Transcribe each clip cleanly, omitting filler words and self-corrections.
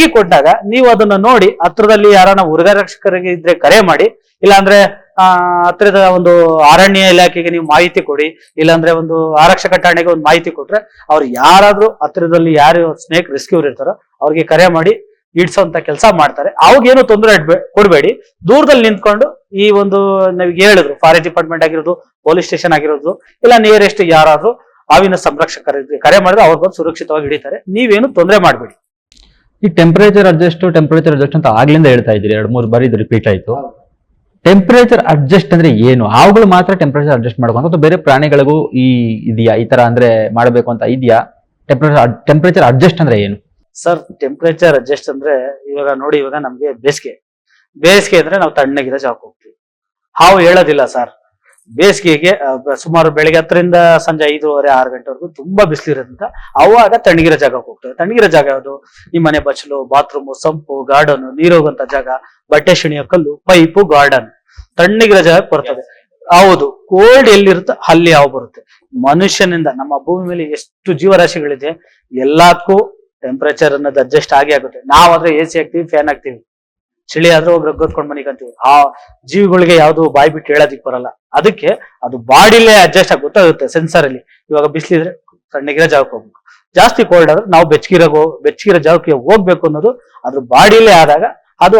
ಮಲಗಿ ಕೊಟ್ಟಾಗ ನೀವು ಅದನ್ನ ನೋಡಿ ಹತ್ರದಲ್ಲಿ ಯಾರನ್ನ ಉರ್ಗರಕ್ಷಕರಿಗೆ ಇದ್ರೆ ಕರೆ ಮಾಡಿ, ಇಲ್ಲಾಂದ್ರೆ ಹತ್ತಿರದ ಒಂದು ಅರಣ್ಯ ಇಲಾಖೆಗೆ ನೀವು ಮಾಹಿತಿ ಕೊಡಿ, ಇಲ್ಲಾಂದ್ರೆ ಒಂದು ಆರಕ್ಷಕ ಠಾಣೆಗೆ ಒಂದು ಮಾಹಿತಿ ಕೊಟ್ರೆ ಅವ್ರು ಯಾರಾದ್ರೂ ಹತ್ತಿರದಲ್ಲಿ ಯಾರು ಸ್ನೇಕ್ ರೆಸ್ಕ್ಯೂರ್ ಇರ್ತಾರೋ ಅವ್ರಿಗೆ ಕರೆ ಮಾಡಿ ಇಡ್ಸೋಂತ ಕೆಲಸ ಮಾಡ್ತಾರೆ. ಅವಾಗೇನು ತೊಂದರೆ ಕೊಡ್ಬೇಡಿ, ದೂರದಲ್ಲಿ ನಿಂತ್ಕೊಂಡು ಈ ಒಂದು ನಾವೀಗ ಹೇಳಿದ್ರು ಫಾರೆಸ್ಟ್ ಡಿಪಾರ್ಟ್ಮೆಂಟ್ ಆಗಿರೋದು, ಪೊಲೀಸ್ ಸ್ಟೇಷನ್ ಆಗಿರೋದು, ಇಲ್ಲ ನಿಯರೆಸ್ಟ್ ಯಾರಾದ್ರೂ ಹಾವಿನ ಸಂರಕ್ಷಕರಿಗೆ ಕರೆ ಮಾಡಿದ್ರೆ ಅವ್ರು ಬಂದು ಸುರಕ್ಷಿತವಾಗಿ ಹಿಡಿತಾರೆ. ನೀವೇನು ತೊಂದರೆ ಮಾಡ್ಬೇಡಿ. ಈ ಟೆಂಪರೇಚರ್ ಅಡ್ಜಸ್ಟ್ ಅಂತ ಆಗ್ಲಿಂದ ಹೇಳ್ತಾ ಇದ್ದೀರಿ, 2-3 ಬಾರಿ ಇದು ರಿಪೀಟ್ ಆಯ್ತು. ಟೆಂಪರೇಚರ್ ಅಡ್ಜಸ್ಟ್ ಅಂದ್ರೆ ಏನು? ಹಾವುಗಳು ಮಾತ್ರ ಟೆಂಪರೇಚರ್ ಅಡ್ಜಸ್ಟ್ ಮಾಡ್ಕೊಂಡು ಅಥವಾ ಬೇರೆ ಪ್ರಾಣಿಗಳಿಗೂ ಇದೆಯಾ ಈ ತರ ಅಂದ್ರೆ ಮಾಡಬೇಕು ಅಂತ ಇದೆಯಾ? ಟೆಂಪರೇಚರ್ ಅಡ್ಜಸ್ಟ್ ಅಂದ್ರೆ ಏನು ಸರ್? ಟೆಂಪರೇಚರ್ ಅಡ್ಜಸ್ಟ್ ಅಂದ್ರೆ ಇವಾಗ ನೋಡಿ, ಇವಾಗ ನಮ್ಗೆ ಬೇಸಿಗೆ ಅಂದ್ರೆ ನಾವು ತಣ್ಣಗಿರೋ ಜಾಗಕ್ಕೆ ಹೋಗ್ತೀವಿ. ಹಾವು ಹೇಳೋದಿಲ್ಲ ಸರ್. ಬೇಸಿಗೆಗೆ ಸುಮಾರು ಬೆಳಿಗ್ಗೆ 10ರಿಂದ ಸಂಜೆ 5:30-6 ಗಂಟೆವರೆಗೂ ತುಂಬಾ ಬಿಸಿಲಿರೋದ್ರಿಂದ ಅವಾಗ ತಣ್ಣಗಿರೋ ಜಾಗಕ್ಕೆ ಹೋಗ್ತೇವೆ. ತಣ್ಣಗಿರೋ ಜಾಗ ಯಾವುದು? ನಿಮ್ಮ ಮನೆ ಬಚ್ಚಲು, ಬಾತ್ರೂಮು, ಸಂಪು, ಗಾರ್ಡನ್, ನೀರೋಗಂತ ಜಾಗ, ಬಟ್ಟೆ ಶಿಣಿಯ ಕಲ್ಲು, ಪೈಪು, ಗಾರ್ಡನ್, ತಣ್ಣಗಿರೋ ಜಾಗಕ್ಕೆ ಬರ್ತದೆ. ಹೌದು, ಕೋಲ್ಡ್ ಎಲ್ಲಿರುತ್ತೆ ಅಲ್ಲಿ ಹಾವು ಬರುತ್ತೆ. ಮನುಷ್ಯನಿಂದ ನಮ್ಮ ಭೂಮಿ ಮೇಲೆ ಎಷ್ಟು ಜೀವರಾಶಿಗಳಿದೆ, ಎಲ್ಲದಕ್ಕೂ ಟೆಂಪರೇಚರ್ ಅನ್ನೋದು ಅಡ್ಜಸ್ಟ್ ಆಗೇ ಆಗುತ್ತೆ. ನಾವಾದ್ರೆ AC ಹಾಕ್ತಿವಿ, ಫ್ಯಾನ್ ಹಾಕ್ತಿವಿ, ಚಳಿ ಆದ್ರೂ ಹೋಗಿ ರಗ್ಗೋದ್ಕೊಂಡ್ ಮನಿಕಂತೀವಿ. ಆ ಜೀವಿಗಳಿಗೆ ಯಾವ್ದು ಬಾಯಿ ಬಿಟ್ಟು ಹೇಳೋದಿಕ್ ಬರಲ್ಲ. ಅದಕ್ಕೆ ಅದು ಬಾಡಿಲೇ ಅಡ್ಜಸ್ಟ್ ಆಗಿ ಗೊತ್ತಾಗುತ್ತೆ ಸೆನ್ಸರ್ ಅಲ್ಲಿ. ಇವಾಗ ಬಿಸಿಲಿದ್ರೆ ತಣ್ಣಗಿರೋ ಜಾಗಕ್ಕೆ ಹೋಗ್ಬೇಕು, ಜಾಸ್ತಿ ಕೋಲ್ಡ್ ಆದ್ರೆ ನಾವು ಬೆಚ್ಚಗಿರೋ ಜಾಗಕ್ಕೆ ಹೋಗ್ಬೇಕು ಅನ್ನೋದು ಅದ್ರ ಬಾಡಿಲೇ ಆದಾಗ ಅದು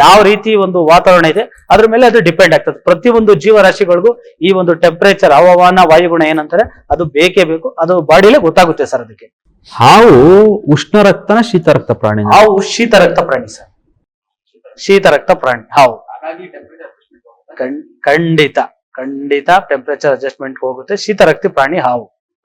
ಯಾವ ರೀತಿ ಒಂದು ವಾತಾವರಣ ಇದೆ ಅದ್ರ ಮೇಲೆ ಅದು ಡಿಪೆಂಡ್ ಆಗ್ತದೆ. ಪ್ರತಿಯೊಂದು ಜೀವರಾಶಿಗಳಿಗೂ ಈ ಒಂದು ಟೆಂಪರೇಚರ್, ಹವಾಮಾನ, ವಾಯುಗುಣ ಏನಂತಾರೆ ಅದು ಬೇಕೇ ಬೇಕು. ಅದು ಬಾಡಿಲೇ ಗೊತ್ತಾಗುತ್ತೆ ಸರ್. ಅದಕ್ಕೆ ಹಾವು ಉಷ್ಣ ರಕ್ತನ ಶೀತ ರಕ್ತ ಪ್ರಾಣಿ? ಹಾವು ಶೀತ ರಕ್ತ ಪ್ರಾಣಿ ಸರ್, ಶೀತ ರಕ್ತ ಪ್ರಾಣಿ ಹಾವು. ಖಂಡಿತ ಟೆಂಪರೇಚರ್ ಅಡ್ಜಸ್ಟ್ಮೆಂಟ್ ಹೋಗುತ್ತೆ. ಶೀತ ರಕ್ತ ಪ್ರಾಣಿ ಹಾವು.